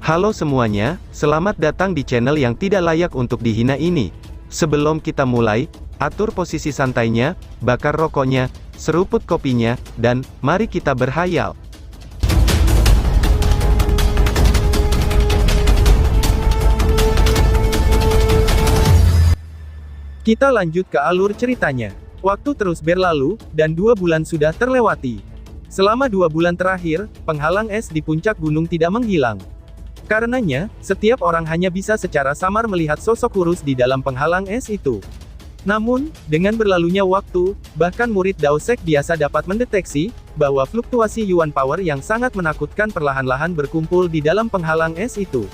Halo semuanya, selamat datang di channel yang tidak layak untuk dihina ini. Sebelum kita mulai, atur posisi santainya, bakar rokoknya, seruput kopinya, dan mari kita berhayal. Kita lanjut ke alur ceritanya. Waktu terus berlalu, dan 2 bulan sudah terlewati. Selama 2 bulan terakhir, penghalang es di puncak gunung tidak menghilang. Karenanya, setiap orang hanya bisa secara samar melihat sosok kurus di dalam penghalang es itu. Namun, dengan berlalunya waktu, bahkan murid Dao Sek biasa dapat mendeteksi, bahwa fluktuasi Yuan Power yang sangat menakutkan perlahan-lahan berkumpul di dalam penghalang es itu.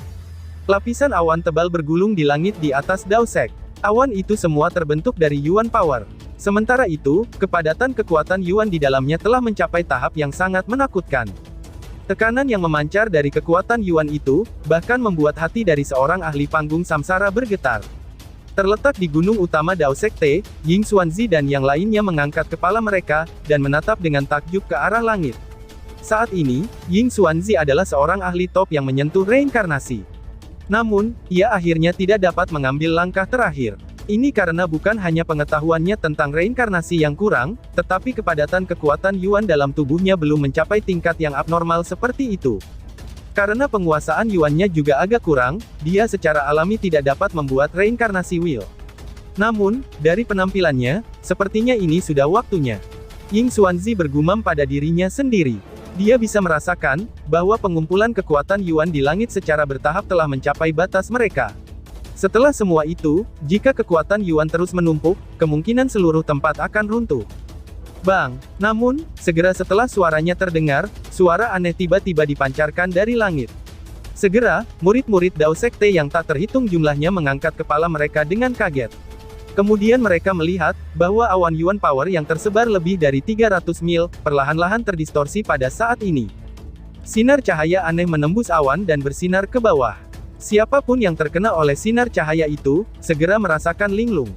Lapisan awan tebal bergulung di langit di atas Dao Sek. Awan itu semua terbentuk dari Yuan Power. Sementara itu, kepadatan kekuatan Yuan di dalamnya telah mencapai tahap yang sangat menakutkan. Tekanan yang memancar dari kekuatan Yuan itu, bahkan membuat hati dari seorang ahli panggung samsara bergetar. Terletak di gunung utama Dao Sekte, Ying Xuanzi dan yang lainnya mengangkat kepala mereka, dan menatap dengan takjub ke arah langit. Saat ini, Ying Xuanzi adalah seorang ahli top yang menyentuh reinkarnasi. Namun, ia akhirnya tidak dapat mengambil langkah terakhir. Ini karena bukan hanya pengetahuannya tentang reinkarnasi yang kurang, tetapi kepadatan kekuatan Yuan dalam tubuhnya belum mencapai tingkat yang abnormal seperti itu. Karena penguasaan Yuannya juga agak kurang, dia secara alami tidak dapat membuat reinkarnasi will. Namun, dari penampilannya, sepertinya ini sudah waktunya. Ying Xuanzi bergumam pada dirinya sendiri. Dia bisa merasakan, bahwa pengumpulan kekuatan Yuan di langit secara bertahap telah mencapai batas mereka. Setelah semua itu, jika kekuatan Yuan terus menumpuk, kemungkinan seluruh tempat akan runtuh. Bang! Namun, segera setelah suaranya terdengar, suara aneh tiba-tiba dipancarkan dari langit. Segera, murid-murid Dao Sekte yang tak terhitung jumlahnya mengangkat kepala mereka dengan kaget. Kemudian mereka melihat, bahwa awan Yuan Power yang tersebar lebih dari 300 mil, perlahan-lahan terdistorsi pada saat ini. Sinar cahaya aneh menembus awan dan bersinar ke bawah. Siapapun yang terkena oleh sinar cahaya itu, segera merasakan linglung.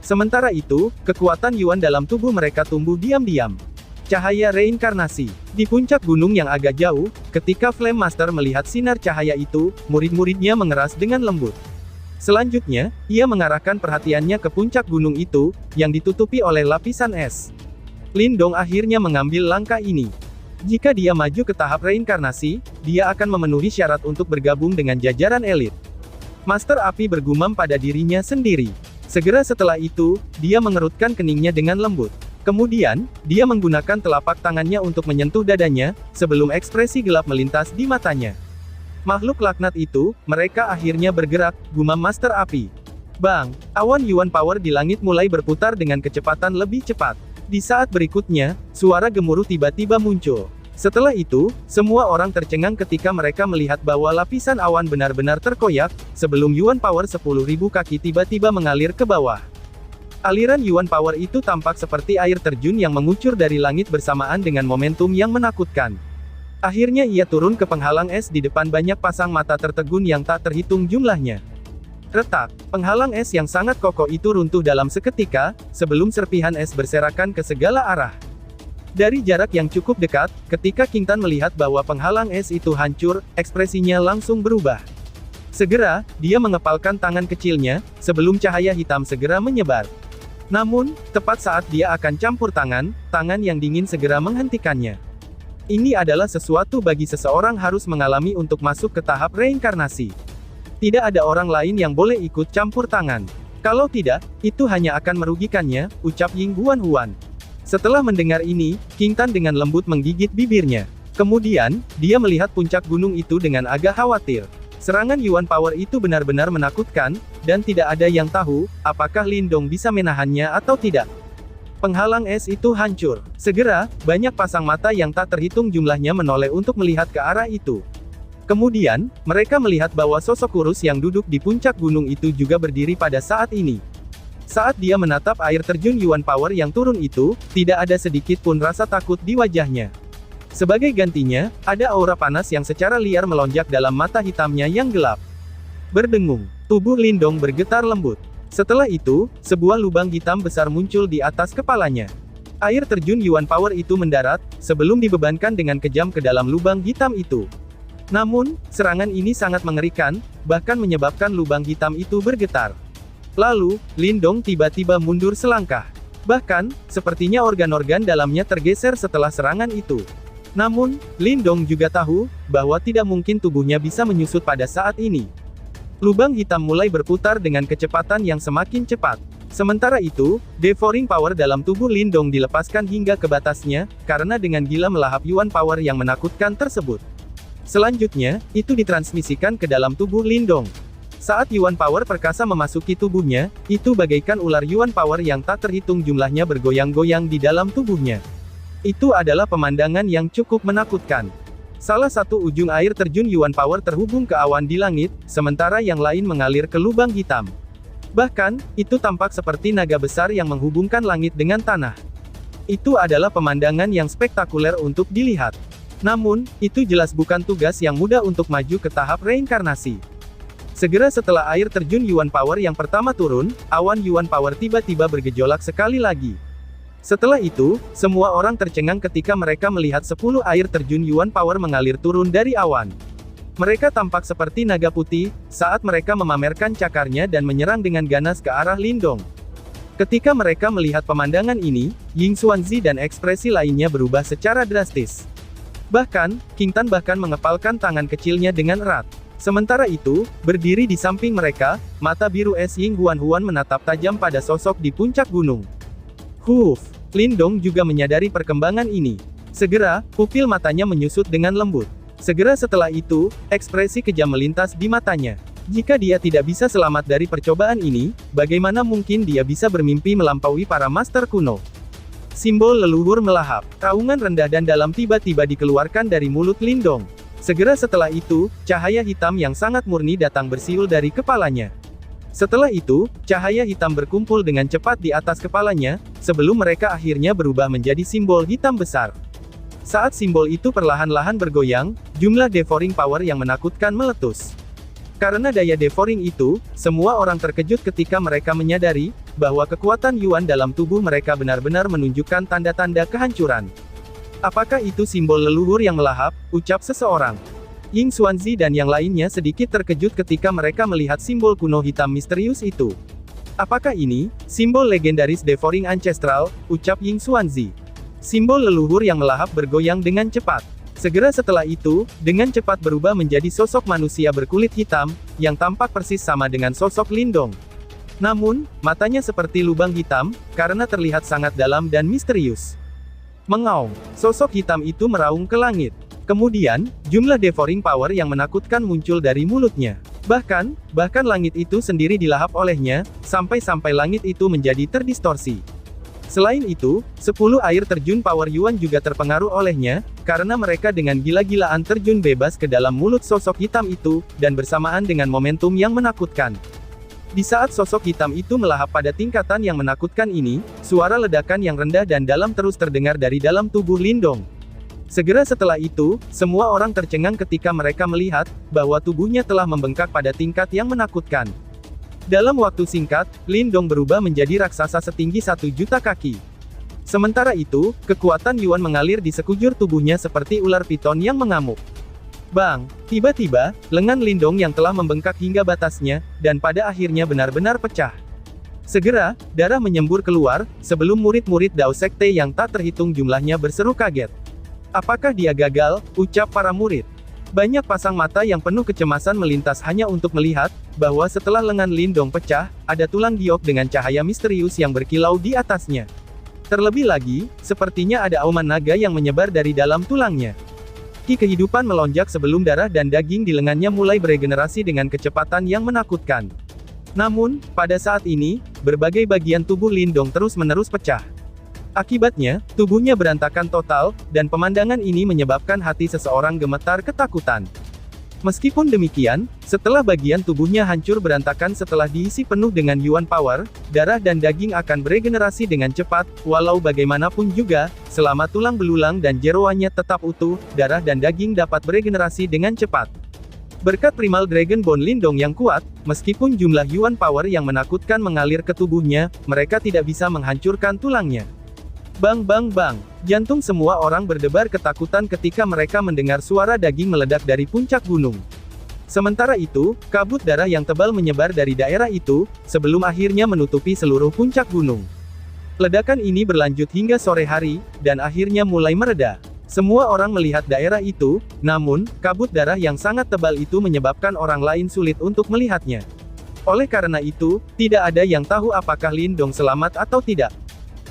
Sementara itu, kekuatan Yuan dalam tubuh mereka tumbuh diam-diam. Cahaya reinkarnasi. Di puncak gunung yang agak jauh, ketika Flame Master melihat sinar cahaya itu, murid-muridnya mengeras dengan lembut. Selanjutnya, ia mengarahkan perhatiannya ke puncak gunung itu, yang ditutupi oleh lapisan es. Lin Dong akhirnya mengambil langkah ini. Jika dia maju ke tahap reinkarnasi, dia akan memenuhi syarat untuk bergabung dengan jajaran elit. Master Api bergumam pada dirinya sendiri. Segera setelah itu, dia mengerutkan keningnya dengan lembut. Kemudian, dia menggunakan telapak tangannya untuk menyentuh dadanya, sebelum ekspresi gelap melintas di matanya. Makhluk laknat itu, mereka akhirnya bergerak, gumam Master Api. Bang! Awan Yuan Power di langit mulai berputar dengan kecepatan lebih cepat. Di saat berikutnya, suara gemuruh tiba-tiba muncul. Setelah itu, semua orang tercengang ketika mereka melihat bahwa lapisan awan benar-benar terkoyak, sebelum Yuan Power 10.000 kaki tiba-tiba mengalir ke bawah. Aliran Yuan Power itu tampak seperti air terjun yang mengucur dari langit bersamaan dengan momentum yang menakutkan. Akhirnya ia turun ke penghalang es di depan banyak pasang mata tertegun yang tak terhitung jumlahnya. Retak, penghalang es yang sangat kokoh itu runtuh dalam seketika, sebelum serpihan es berserakan ke segala arah. Dari jarak yang cukup dekat, ketika King Tan melihat bahwa penghalang es itu hancur, ekspresinya langsung berubah. Segera, dia mengepalkan tangan kecilnya, sebelum cahaya hitam segera menyebar. Namun, tepat saat dia akan campur tangan yang dingin segera menghentikannya. Ini adalah sesuatu bagi seseorang harus mengalami untuk masuk ke tahap reinkarnasi. Tidak ada orang lain yang boleh ikut campur tangan. Kalau tidak, itu hanya akan merugikannya, ucap Ying Huan. Setelah mendengar ini, King Tan dengan lembut menggigit bibirnya. Kemudian, dia melihat puncak gunung itu dengan agak khawatir. Serangan Yuan Power itu benar-benar menakutkan, dan tidak ada yang tahu, apakah Lin Dong bisa menahannya atau tidak. Penghalang es itu hancur. Segera, banyak pasang mata yang tak terhitung jumlahnya menoleh untuk melihat ke arah itu. Kemudian, mereka melihat bahwa sosok kurus yang duduk di puncak gunung itu juga berdiri pada saat ini. Saat dia menatap air terjun Yuan Power yang turun itu, tidak ada sedikit pun rasa takut di wajahnya. Sebagai gantinya, ada aura panas yang secara liar melonjak dalam mata hitamnya yang gelap. Berdengung, tubuh Lin Dong bergetar lembut. Setelah itu, sebuah lubang hitam besar muncul di atas kepalanya. Air terjun Yuan Power itu mendarat, sebelum dibebankan dengan kejam ke dalam lubang hitam itu. Namun, serangan ini sangat mengerikan, bahkan menyebabkan lubang hitam itu bergetar. Lalu, Lindong tiba-tiba mundur selangkah. Bahkan, sepertinya organ-organ dalamnya tergeser setelah serangan itu. Namun, Lindong juga tahu, bahwa tidak mungkin tubuhnya bisa menyusut pada saat ini. Lubang hitam mulai berputar dengan kecepatan yang semakin cepat. Sementara itu, devouring power dalam tubuh Lindong dilepaskan hingga ke batasnya, karena dengan gila melahap Yuan power yang menakutkan tersebut. Selanjutnya, itu ditransmisikan ke dalam tubuh Lindong. Saat Yuan Power perkasa memasuki tubuhnya, itu bagaikan ular Yuan Power yang tak terhitung jumlahnya bergoyang-goyang di dalam tubuhnya. Itu adalah pemandangan yang cukup menakutkan. Salah satu ujung air terjun Yuan Power terhubung ke awan di langit, sementara yang lain mengalir ke lubang hitam. Bahkan, itu tampak seperti naga besar yang menghubungkan langit dengan tanah. Itu adalah pemandangan yang spektakuler untuk dilihat. Namun, itu jelas bukan tugas yang mudah untuk maju ke tahap reinkarnasi. Segera setelah air terjun Yuan Power yang pertama turun, awan Yuan Power tiba-tiba bergejolak sekali lagi. Setelah itu, semua orang tercengang ketika mereka melihat 10 air terjun Yuan Power mengalir turun dari awan. Mereka tampak seperti naga putih, saat mereka memamerkan cakarnya dan menyerang dengan ganas ke arah Lindong. Ketika mereka melihat pemandangan ini, Ying Xuanzi dan ekspresi lainnya berubah secara drastis. Bahkan, King Tan bahkan mengepalkan tangan kecilnya dengan erat. Sementara itu, berdiri di samping mereka, mata biru es Ying Huan menatap tajam pada sosok di puncak gunung. Huff, Lindong juga menyadari perkembangan ini. Segera, pupil matanya menyusut dengan lembut. Segera setelah itu, ekspresi kejam melintas di matanya. Jika dia tidak bisa selamat dari percobaan ini, bagaimana mungkin dia bisa bermimpi melampaui para master kuno? Simbol leluhur melahap. Raungan rendah dan dalam tiba-tiba dikeluarkan dari mulut Lindong. Segera setelah itu, cahaya hitam yang sangat murni datang bersiul dari kepalanya. Setelah itu, cahaya hitam berkumpul dengan cepat di atas kepalanya, sebelum mereka akhirnya berubah menjadi simbol hitam besar. Saat simbol itu perlahan-lahan bergoyang, jumlah devouring power yang menakutkan meletus. Karena daya devouring itu, semua orang terkejut ketika mereka menyadari, bahwa kekuatan Yuan dalam tubuh mereka benar-benar menunjukkan tanda-tanda kehancuran. Apakah itu simbol leluhur yang melahap, ucap seseorang. Ying Xuanzi dan yang lainnya sedikit terkejut ketika mereka melihat simbol kuno hitam misterius itu. Apakah ini, simbol legendaris devouring ancestral, ucap Ying Xuanzi. Simbol leluhur yang melahap bergoyang dengan cepat. Segera setelah itu, dengan cepat berubah menjadi sosok manusia berkulit hitam, yang tampak persis sama dengan sosok Lindong. Namun, matanya seperti lubang hitam, karena terlihat sangat dalam dan misterius. Mengaung, sosok hitam itu meraung ke langit. Kemudian, jumlah devouring power yang menakutkan muncul dari mulutnya. Bahkan langit itu sendiri dilahap olehnya, sampai-sampai langit itu menjadi terdistorsi. Selain itu, 10 air terjun power Yuan juga terpengaruh olehnya, karena mereka dengan gila-gilaan terjun bebas ke dalam mulut sosok hitam itu, dan bersamaan dengan momentum yang menakutkan. Di saat sosok hitam itu melahap pada tingkatan yang menakutkan ini, suara ledakan yang rendah dan dalam terus terdengar dari dalam tubuh Lindong. Segera setelah itu, semua orang tercengang ketika mereka melihat, bahwa tubuhnya telah membengkak pada tingkat yang menakutkan. Dalam waktu singkat, Lindong berubah menjadi raksasa setinggi 1 juta kaki. Sementara itu, kekuatan Yuan mengalir di sekujur tubuhnya seperti ular piton yang mengamuk. Bang! Tiba-tiba, lengan Lindong yang telah membengkak hingga batasnya, dan pada akhirnya benar-benar pecah. Segera, darah menyembur keluar, sebelum murid-murid Dao Sekte yang tak terhitung jumlahnya berseru kaget. Apakah dia gagal? Ucap para murid. Banyak pasang mata yang penuh kecemasan melintas hanya untuk melihat, bahwa setelah lengan Lindong pecah, ada tulang giok dengan cahaya misterius yang berkilau di atasnya. Terlebih lagi, sepertinya ada auman naga yang menyebar dari dalam tulangnya. Ki kehidupan melonjak sebelum darah dan daging di lengannya mulai beregenerasi dengan kecepatan yang menakutkan. Namun, pada saat ini, berbagai bagian tubuh Lindong terus-menerus pecah. Akibatnya, tubuhnya berantakan total, dan pemandangan ini menyebabkan hati seseorang gemetar ketakutan. Meskipun demikian, setelah bagian tubuhnya hancur berantakan setelah diisi penuh dengan Yuan Power, darah dan daging akan beregenerasi dengan cepat, walau bagaimanapun juga, selama tulang belulang dan jeroannya tetap utuh, darah dan daging dapat beregenerasi dengan cepat. Berkat Primal Dragon Bone Lindong yang kuat, meskipun jumlah Yuan Power yang menakutkan mengalir ke tubuhnya, mereka tidak bisa menghancurkan tulangnya. Bang bang bang. Jantung semua orang berdebar ketakutan ketika mereka mendengar suara daging meledak dari puncak gunung. Sementara itu, kabut darah yang tebal menyebar dari daerah itu, sebelum akhirnya menutupi seluruh puncak gunung. Ledakan ini berlanjut hingga sore hari, dan akhirnya mulai mereda. Semua orang melihat daerah itu, namun, kabut darah yang sangat tebal itu menyebabkan orang lain sulit untuk melihatnya. Oleh karena itu, tidak ada yang tahu apakah Lindong selamat atau tidak.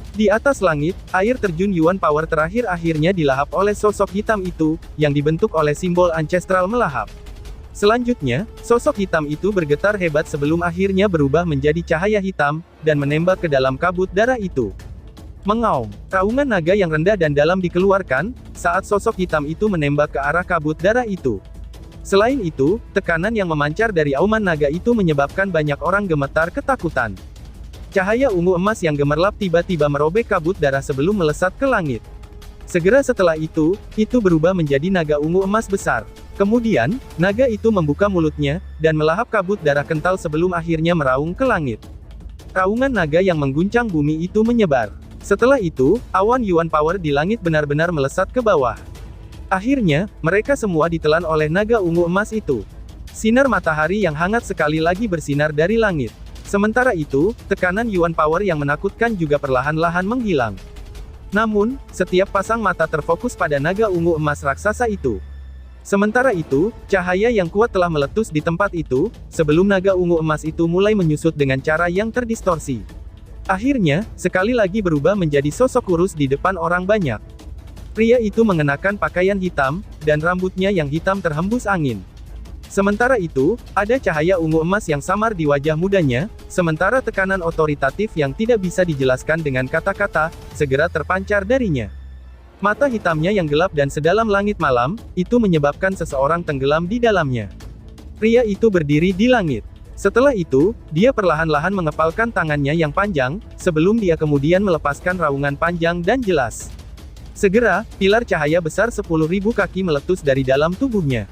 Di atas langit, air terjun Yuan Power terakhir akhirnya dilahap oleh sosok hitam itu, yang dibentuk oleh simbol ancestral melahap. Selanjutnya, sosok hitam itu bergetar hebat sebelum akhirnya berubah menjadi cahaya hitam, dan menembak ke dalam kabut darah itu. Mengaum, raungan naga yang rendah dan dalam dikeluarkan, saat sosok hitam itu menembak ke arah kabut darah itu. Selain itu, tekanan yang memancar dari auman naga itu menyebabkan banyak orang gemetar ketakutan. Cahaya ungu emas yang gemerlap tiba-tiba merobek kabut darah sebelum melesat ke langit. Segera setelah itu berubah menjadi naga ungu emas besar. Kemudian, naga itu membuka mulutnya, dan melahap kabut darah kental sebelum akhirnya meraung ke langit. Raungan naga yang mengguncang bumi itu menyebar. Setelah itu, awan Yuan Power di langit benar-benar melesat ke bawah. Akhirnya, mereka semua ditelan oleh naga ungu emas itu. Sinar matahari yang hangat sekali lagi bersinar dari langit. Sementara itu, tekanan Yuan Power yang menakutkan juga perlahan-lahan menghilang. Namun, setiap pasang mata terfokus pada naga ungu emas raksasa itu. Sementara itu, cahaya yang kuat telah meletus di tempat itu, sebelum naga ungu emas itu mulai menyusut dengan cara yang terdistorsi. Akhirnya, sekali lagi berubah menjadi sosok kurus di depan orang banyak. Pria itu mengenakan pakaian hitam, dan rambutnya yang hitam terhembus angin. Sementara itu, ada cahaya ungu emas yang samar di wajah mudanya, sementara tekanan otoritatif yang tidak bisa dijelaskan dengan kata-kata, segera terpancar darinya. Mata hitamnya yang gelap dan sedalam langit malam, itu menyebabkan seseorang tenggelam di dalamnya. Pria itu berdiri di langit. Setelah itu, dia perlahan-lahan mengepalkan tangannya yang panjang, sebelum dia kemudian melepaskan raungan panjang dan jelas. Segera, pilar cahaya besar 10.000 kaki meletus dari dalam tubuhnya.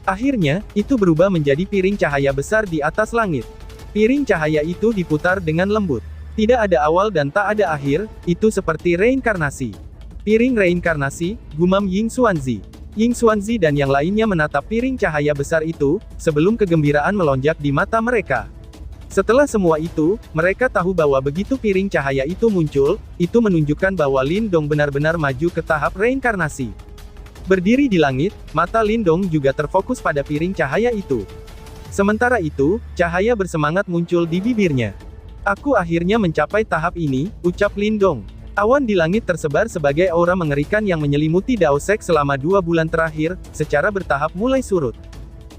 Akhirnya, itu berubah menjadi piring cahaya besar di atas langit. Piring cahaya itu diputar dengan lembut. Tidak ada awal dan tak ada akhir, itu seperti reinkarnasi. Piring reinkarnasi, gumam Ying Xuanzi. Ying Xuanzi dan yang lainnya menatap piring cahaya besar itu, sebelum kegembiraan melonjak di mata mereka. Setelah semua itu, mereka tahu bahwa begitu piring cahaya itu muncul, itu menunjukkan bahwa Lindong benar-benar maju ke tahap reinkarnasi. Berdiri di langit, mata Lindong juga terfokus pada piring cahaya itu. Sementara itu, cahaya bersemangat muncul di bibirnya. Aku akhirnya mencapai tahap ini, ucap Lindong. Awan di langit tersebar sebagai aura mengerikan yang menyelimuti Daosek selama 2 bulan terakhir, secara bertahap mulai surut.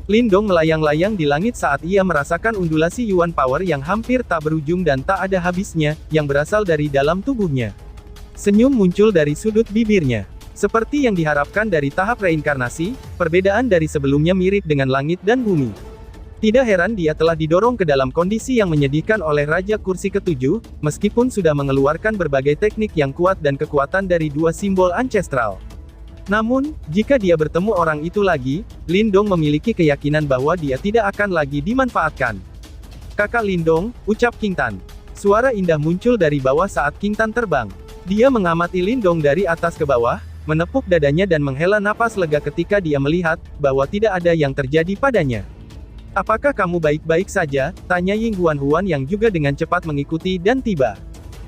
Lindong melayang-layang di langit saat ia merasakan undulasi Yuan Power yang hampir tak berujung dan tak ada habisnya, yang berasal dari dalam tubuhnya. Senyum muncul dari sudut bibirnya. Seperti yang diharapkan dari tahap reinkarnasi, perbedaan dari sebelumnya mirip dengan langit dan bumi. Tidak heran dia telah didorong ke dalam kondisi yang menyedihkan oleh Raja Kursi ke-7, meskipun sudah mengeluarkan berbagai teknik yang kuat dan kekuatan dari 2 simbol ancestral. Namun, jika dia bertemu orang itu lagi, Lindong memiliki keyakinan bahwa dia tidak akan lagi dimanfaatkan. Kakak Lindong, ucap King Tan. Suara indah muncul dari bawah saat King Tan terbang. Dia mengamati Lindong dari atas ke bawah, menepuk dadanya dan menghela napas lega ketika dia melihat bahwa tidak ada yang terjadi padanya. Apakah kamu baik-baik saja? Tanya Ying Huan-Huan yang juga dengan cepat mengikuti dan tiba.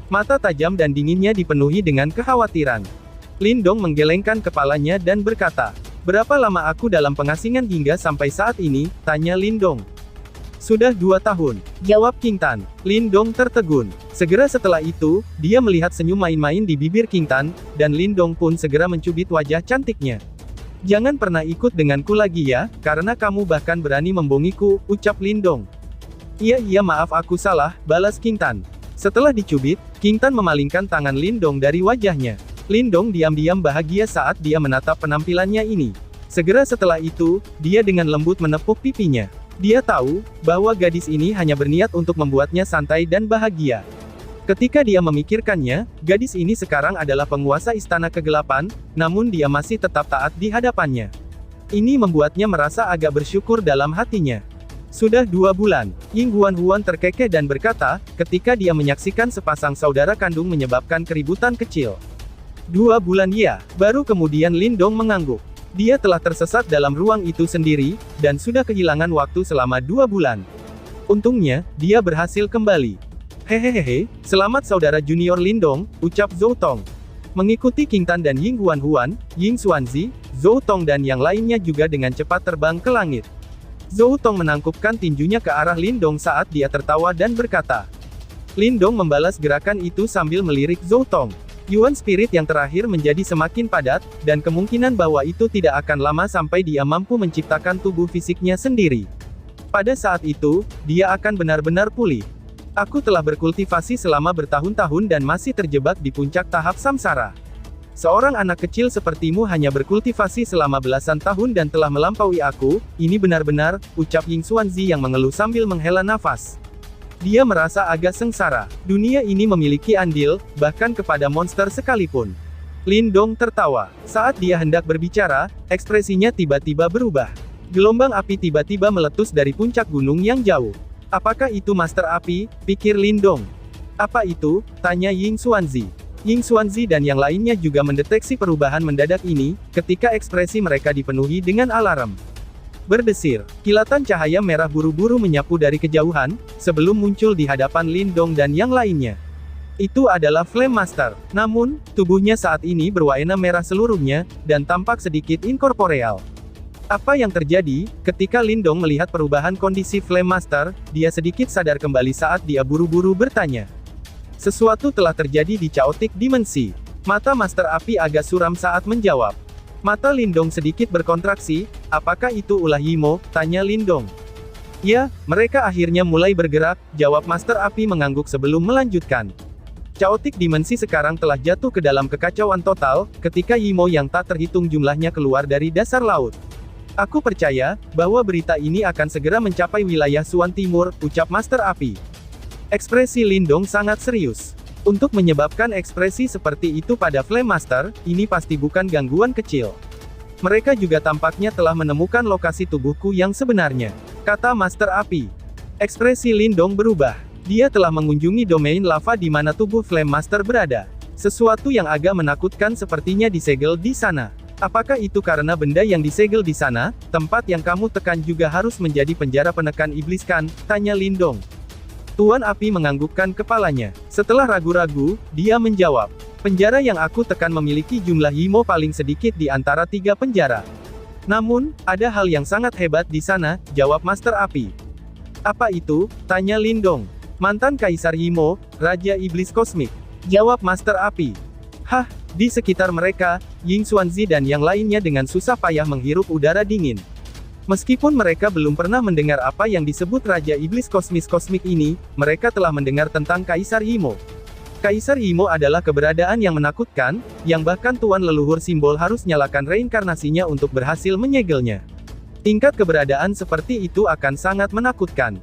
Mata tajam dan dinginnya dipenuhi dengan kekhawatiran. Lindong menggelengkan kepalanya dan berkata, "Berapa lama aku dalam pengasingan hingga sampai saat ini?" Tanya Lindong. "Sudah 2 tahun," jawab King Tan. Lindong tertegun. Segera setelah itu, dia melihat senyum main-main di bibir King Tan, dan Lindong pun segera mencubit wajah cantiknya. "Jangan pernah ikut denganku lagi ya, karena kamu bahkan berani membohongiku," ucap Lindong. Iya maaf aku salah," balas King Tan. Setelah dicubit, King Tan memalingkan tangan Lindong dari wajahnya. Lindong diam-diam bahagia saat dia menatap penampilannya ini. Segera setelah itu, dia dengan lembut menepuk pipinya. Dia tahu bahwa gadis ini hanya berniat untuk membuatnya santai dan bahagia. Ketika dia memikirkannya, gadis ini sekarang adalah penguasa Istana Kegelapan, namun dia masih tetap taat di hadapannya. Ini membuatnya merasa agak bersyukur dalam hatinya. Sudah 2 bulan, Ying Huan-Huan terkekeh dan berkata, ketika dia menyaksikan sepasang saudara kandung menyebabkan keributan kecil. 2 bulan ya, baru kemudian Lindong mengangguk. Dia telah tersesat dalam ruang itu sendiri, dan sudah kehilangan waktu selama 2 bulan. Untungnya, dia berhasil kembali. Hehehehe, selamat saudara junior Lindong, ucap Zhou Tong. Mengikuti King Tan dan Ying Huan-Huan, Ying Xuanzi, Zhou Tong dan yang lainnya juga dengan cepat terbang ke langit. Zhou Tong menangkupkan tinjunya ke arah Lindong saat dia tertawa dan berkata. Lindong membalas gerakan itu sambil melirik Zhou Tong. Yuan Spirit yang terakhir menjadi semakin padat, dan kemungkinan bahwa itu tidak akan lama sampai dia mampu menciptakan tubuh fisiknya sendiri. Pada saat itu, dia akan benar-benar pulih. Aku telah berkultivasi selama bertahun-tahun dan masih terjebak di puncak tahap samsara. Seorang anak kecil sepertimu hanya berkultivasi selama belasan tahun dan telah melampaui aku, ini benar-benar, ucap Ying Xuanzi yang mengeluh sambil menghela nafas. Dia merasa agak sengsara. Dunia ini memiliki andil, bahkan kepada monster sekalipun. Lindong tertawa. Saat dia hendak berbicara, ekspresinya tiba-tiba berubah. Gelombang api tiba-tiba meletus dari puncak gunung yang jauh. Apakah itu Master Api? Pikir Lindong. Apa itu? Tanya Ying Xuanzi. Ying Xuanzi dan yang lainnya juga mendeteksi perubahan mendadak ini, ketika ekspresi mereka dipenuhi dengan alarm. Berdesir, kilatan cahaya merah buru-buru menyapu dari kejauhan, sebelum muncul di hadapan Lindong dan yang lainnya. Itu adalah Flame Master. Namun, tubuhnya saat ini berwarna merah seluruhnya, dan tampak sedikit inkorporeal. Apa yang terjadi, ketika Lindong melihat perubahan kondisi Flame Master, dia sedikit sadar kembali saat dia buru-buru bertanya. Sesuatu telah terjadi di Chaotic Dimensi. Mata Master Api agak suram saat menjawab. Mata Lindong sedikit berkontraksi, apakah itu ulah Yimo? Tanya Lindong. Ya, mereka akhirnya mulai bergerak, jawab Master Api mengangguk sebelum melanjutkan. Chaotic Dimensi sekarang telah jatuh ke dalam kekacauan total, ketika Yimo yang tak terhitung jumlahnya keluar dari dasar laut. Aku percaya, bahwa berita ini akan segera mencapai wilayah Suan Timur, ucap Master Api. Ekspresi Lindong sangat serius. Untuk menyebabkan ekspresi seperti itu pada Flame Master, ini pasti bukan gangguan kecil. Mereka juga tampaknya telah menemukan lokasi tubuhku yang sebenarnya, kata Master Api. Ekspresi Lindong berubah. Dia telah mengunjungi domain lava di mana tubuh Flame Master berada. Sesuatu yang agak menakutkan sepertinya disegel di sana. Apakah itu karena benda yang disegel di sana, tempat yang kamu tekan juga harus menjadi penjara penekan iblis kan? Tanya Lindong. Tuan Api menganggukkan kepalanya. Setelah ragu-ragu, dia menjawab. Penjara yang aku tekan memiliki jumlah Yimo paling sedikit di antara 3 penjara. Namun, ada hal yang sangat hebat di sana, jawab Master Api. Apa itu? Tanya Lindong. Mantan Kaisar Yimo, Raja Iblis Kosmik. Jawab Master Api. Hah, di sekitar mereka, Ying Xuanzi dan yang lainnya dengan susah payah menghirup udara dingin. Meskipun mereka belum pernah mendengar apa yang disebut Raja Iblis Kosmik ini, mereka telah mendengar tentang Kaisar Yimo. Kaisar Yimo adalah keberadaan yang menakutkan, yang bahkan Tuan Leluhur Simbol harus nyalakan reinkarnasinya untuk berhasil menyegelnya. Tingkat keberadaan seperti itu akan sangat menakutkan.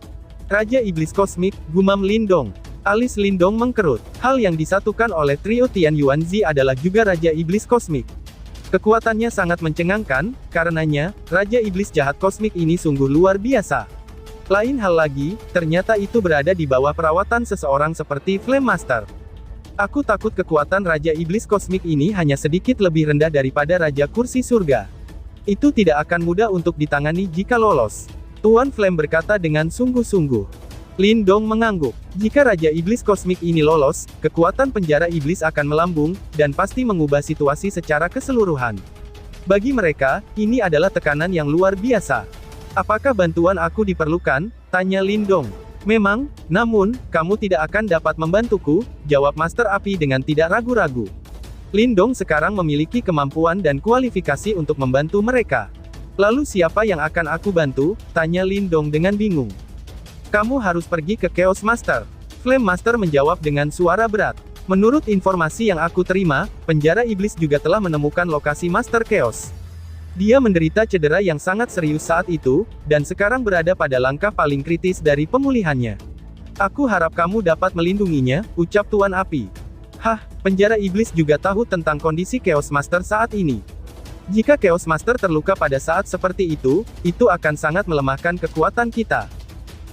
Raja Iblis Kosmik, gumam Lindong. Alis Lindong mengkerut. Hal yang disatukan oleh trio Tian Yuanzi adalah juga Raja Iblis Kosmik. Kekuatannya sangat mencengangkan, karenanya, Raja Iblis Jahat Kosmik ini sungguh luar biasa. Lain hal lagi, ternyata itu berada di bawah perawatan seseorang seperti Flame Master. Aku takut kekuatan Raja Iblis Kosmik ini hanya sedikit lebih rendah daripada Raja Kursi Surga. Itu tidak akan mudah untuk ditangani jika lolos. Tuan Flame berkata dengan sungguh-sungguh. Lindong mengangguk. Jika Raja Iblis Kosmik ini lolos, kekuatan penjara iblis akan melambung, dan pasti mengubah situasi secara keseluruhan. Bagi mereka, ini adalah tekanan yang luar biasa. Apakah bantuan aku diperlukan? Tanya Lindong. Memang, namun, kamu tidak akan dapat membantuku, jawab Master Api dengan tidak ragu-ragu. Lindong sekarang memiliki kemampuan dan kualifikasi untuk membantu mereka. Lalu siapa yang akan aku bantu? Tanya Lindong dengan bingung. Kamu harus pergi ke Chaos Master. Flame Master menjawab dengan suara berat. Menurut informasi yang aku terima, penjara iblis juga telah menemukan lokasi Master Chaos. Dia menderita cedera yang sangat serius saat itu, dan sekarang berada pada langkah paling kritis dari pemulihannya. Aku harap kamu dapat melindunginya, ucap Tuan Api. Hah, penjara iblis juga tahu tentang kondisi Chaos Master saat ini. Jika Chaos Master terluka pada saat seperti itu akan sangat melemahkan kekuatan kita.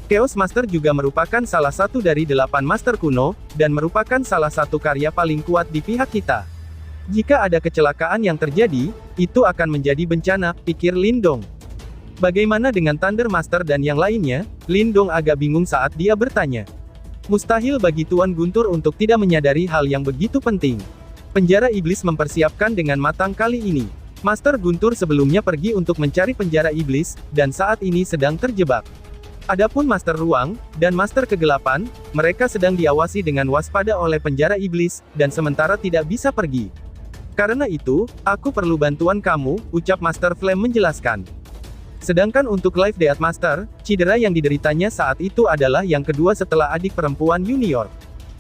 Chaos Master juga merupakan salah satu dari 8 Master kuno, dan merupakan salah satu karya paling kuat di pihak kita. Jika ada kecelakaan yang terjadi, itu akan menjadi bencana, pikir Lindong. Bagaimana dengan Thunder Master dan yang lainnya? Lindong agak bingung saat dia bertanya. Mustahil bagi Tuan Guntur untuk tidak menyadari hal yang begitu penting. Penjara iblis mempersiapkan dengan matang kali ini. Master Guntur sebelumnya pergi untuk mencari penjara iblis, dan saat ini sedang terjebak. Adapun Master Ruang, dan Master Kegelapan, mereka sedang diawasi dengan waspada oleh penjara iblis, dan sementara tidak bisa pergi. Karena itu, aku perlu bantuan kamu, ucap Master Flame menjelaskan. Sedangkan untuk Life Death Master, cedera yang dideritanya saat itu adalah yang kedua setelah adik perempuan Junior.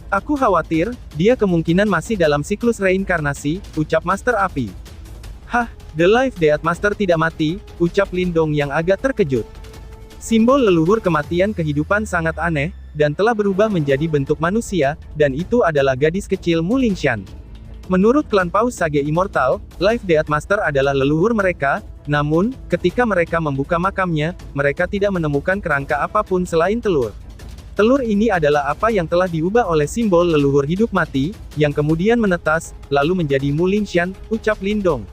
Aku khawatir, dia kemungkinan masih dalam siklus reinkarnasi, ucap Master Api. Hah, The Life Death Master tidak mati, ucap Lindong yang agak terkejut. Simbol leluhur kematian kehidupan sangat aneh, dan telah berubah menjadi bentuk manusia, dan itu adalah gadis kecil Mu Lingshan. Menurut klan Paus Sage Immortal, Life Death Master adalah leluhur mereka, namun, ketika mereka membuka makamnya, mereka tidak menemukan kerangka apapun selain telur. Telur ini adalah apa yang telah diubah oleh simbol leluhur hidup mati, yang kemudian menetas, lalu menjadi Mu Lingshan, ucap Lindong.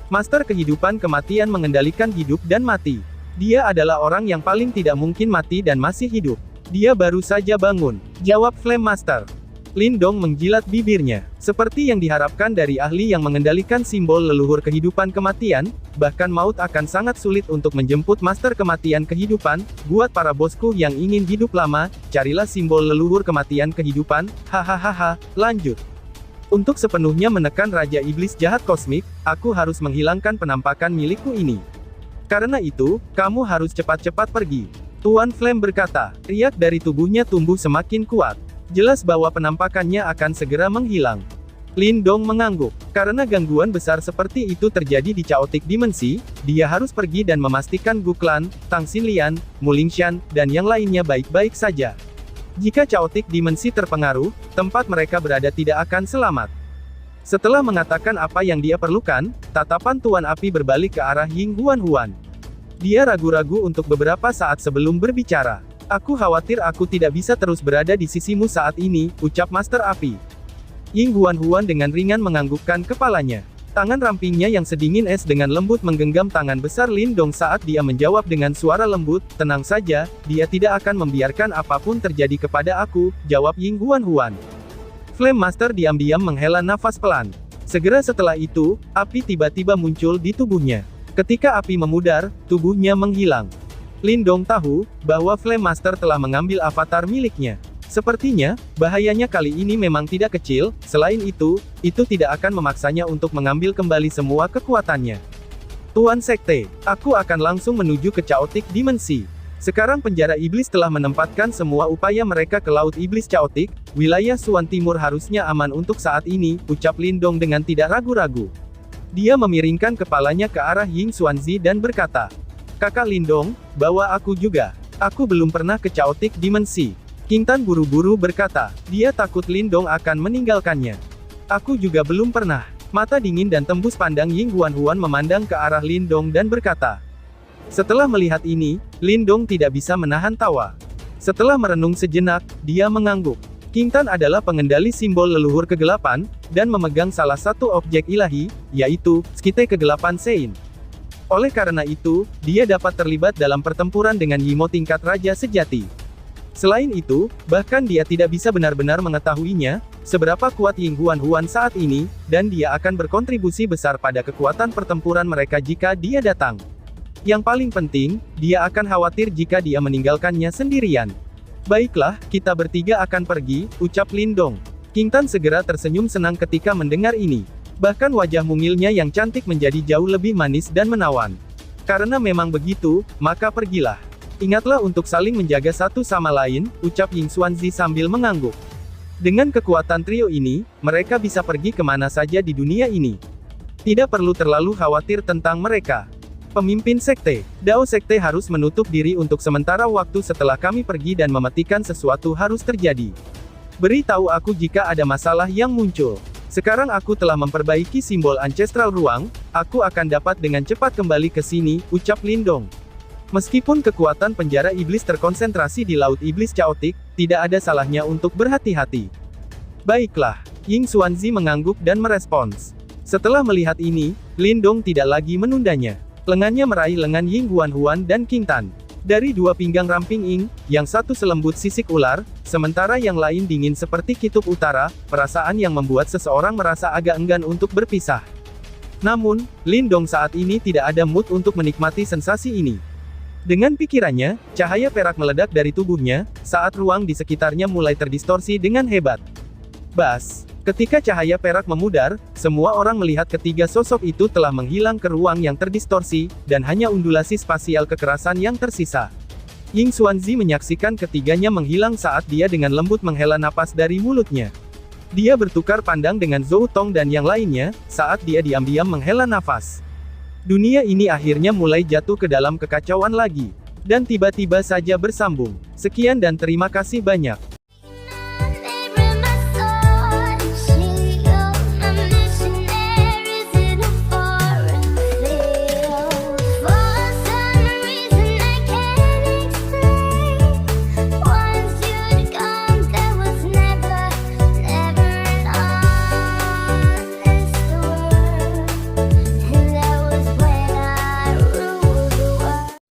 Master kehidupan kematian mengendalikan hidup dan mati. Dia adalah orang yang paling tidak mungkin mati dan masih hidup. Dia baru saja bangun, jawab Flame Master. Lindong menjilat bibirnya. Seperti yang diharapkan dari ahli yang mengendalikan simbol leluhur kehidupan kematian, bahkan maut akan sangat sulit untuk menjemput master kematian kehidupan. Buat para bosku yang ingin hidup lama, carilah simbol leluhur kematian kehidupan, hahaha, lanjut. Untuk sepenuhnya menekan Raja Iblis Jahat Kosmik, aku harus menghilangkan penampakan milikku ini. Karena itu, kamu harus cepat-cepat pergi. Tuan Flame berkata, riak dari tubuhnya tumbuh semakin kuat. Jelas bahwa penampakannya akan segera menghilang. Lindong mengangguk. Karena gangguan besar seperti itu terjadi di Chaotic Dimensi, dia harus pergi dan memastikan Guklan, Tang Xinlian, Mu Lingshan, dan yang lainnya baik-baik saja. Jika Chaotic Dimensi terpengaruh, tempat mereka berada tidak akan selamat. Setelah mengatakan apa yang dia perlukan, tatapan Tuan Api berbalik ke arah Ying Huan-Huan. Dia ragu-ragu untuk beberapa saat sebelum berbicara. Aku khawatir aku tidak bisa terus berada di sisimu saat ini, ucap Master Api. Ying Huan-Huan dengan ringan menganggukkan kepalanya. Tangan rampingnya yang sedingin es dengan lembut menggenggam tangan besar Lindong saat dia menjawab dengan suara lembut, tenang saja, dia tidak akan membiarkan apapun terjadi kepada aku, jawab Ying Huan-Huan. Flame Master diam-diam menghela nafas pelan. Segera setelah itu, api tiba-tiba muncul di tubuhnya. Ketika api memudar, tubuhnya menghilang. Lindong tahu, bahwa Flame Master telah mengambil avatar miliknya. Sepertinya, bahayanya kali ini memang tidak kecil, selain itu tidak akan memaksanya untuk mengambil kembali semua kekuatannya. Tuan Sekte, aku akan langsung menuju ke Chaotic Dimensi. Sekarang penjara iblis telah menempatkan semua upaya mereka ke Laut Iblis Chaotic, wilayah Suan Timur harusnya aman untuk saat ini, ucap Lindong dengan tidak ragu-ragu. Dia memiringkan kepalanya ke arah Ying Xuanzi dan berkata, Kakak Lindong, bawa aku juga. Aku belum pernah ke Chaotic Dimensi. King Tan buru-buru berkata, dia takut Lindong akan meninggalkannya. Aku juga belum pernah. Mata dingin dan tembus pandang Ying Huan-Huan memandang ke arah Lindong dan berkata. Setelah melihat ini, Lindong tidak bisa menahan tawa. Setelah merenung sejenak, dia mengangguk. King Tan adalah pengendali simbol leluhur kegelapan, dan memegang salah satu objek ilahi, yaitu, Skite Kegelapan Sein. Oleh karena itu, dia dapat terlibat dalam pertempuran dengan Yimo tingkat Raja Sejati. Selain itu, bahkan dia tidak bisa benar-benar mengetahuinya, seberapa kuat Ying Huan-Huan saat ini, dan dia akan berkontribusi besar pada kekuatan pertempuran mereka jika dia datang. Yang paling penting, dia akan khawatir jika dia meninggalkannya sendirian. Baiklah, kita bertiga akan pergi, ucap Lindong. King Tan segera tersenyum senang ketika mendengar ini. Bahkan wajah mungilnya yang cantik menjadi jauh lebih manis dan menawan. Karena memang begitu, maka pergilah. Ingatlah untuk saling menjaga satu sama lain, ucap Ying Xuanzi sambil mengangguk. Dengan kekuatan trio ini, mereka bisa pergi kemana saja di dunia ini. Tidak perlu terlalu khawatir tentang mereka. Pemimpin sekte, Dao Sekte harus menutup diri untuk sementara waktu setelah kami pergi dan mematikan sesuatu harus terjadi. Beritahu aku jika ada masalah yang muncul. Sekarang aku telah memperbaiki simbol ancestral ruang, aku akan dapat dengan cepat kembali ke sini, ucap Lindong. Meskipun kekuatan penjara iblis terkonsentrasi di Laut Iblis Chaotic, tidak ada salahnya untuk berhati-hati. Baiklah, Ying Xuanzi mengangguk dan merespons. Setelah melihat ini, Lin Dong tidak lagi menundanya. Lengannya meraih lengan Ying Huan-Huan dan King Tan. Dari dua pinggang ramping Ying, yang satu selembut sisik ular, sementara yang lain dingin seperti kutub utara, perasaan yang membuat seseorang merasa agak enggan untuk berpisah. Namun, Lin Dong saat ini tidak ada mood untuk menikmati sensasi ini. Dengan pikirannya, cahaya perak meledak dari tubuhnya, saat ruang di sekitarnya mulai terdistorsi dengan hebat. Bas! Ketika cahaya perak memudar, semua orang melihat ketiga sosok itu telah menghilang ke ruang yang terdistorsi, dan hanya undulasi spasial kekerasan yang tersisa. Ying Xuanzi menyaksikan ketiganya menghilang saat dia dengan lembut menghela napas dari mulutnya. Dia bertukar pandang dengan Zhou Tong dan yang lainnya, saat dia diam-diam menghela nafas. Dunia ini akhirnya mulai jatuh ke dalam kekacauan lagi. Dan tiba-tiba saja bersambung. Sekian dan terima kasih banyak.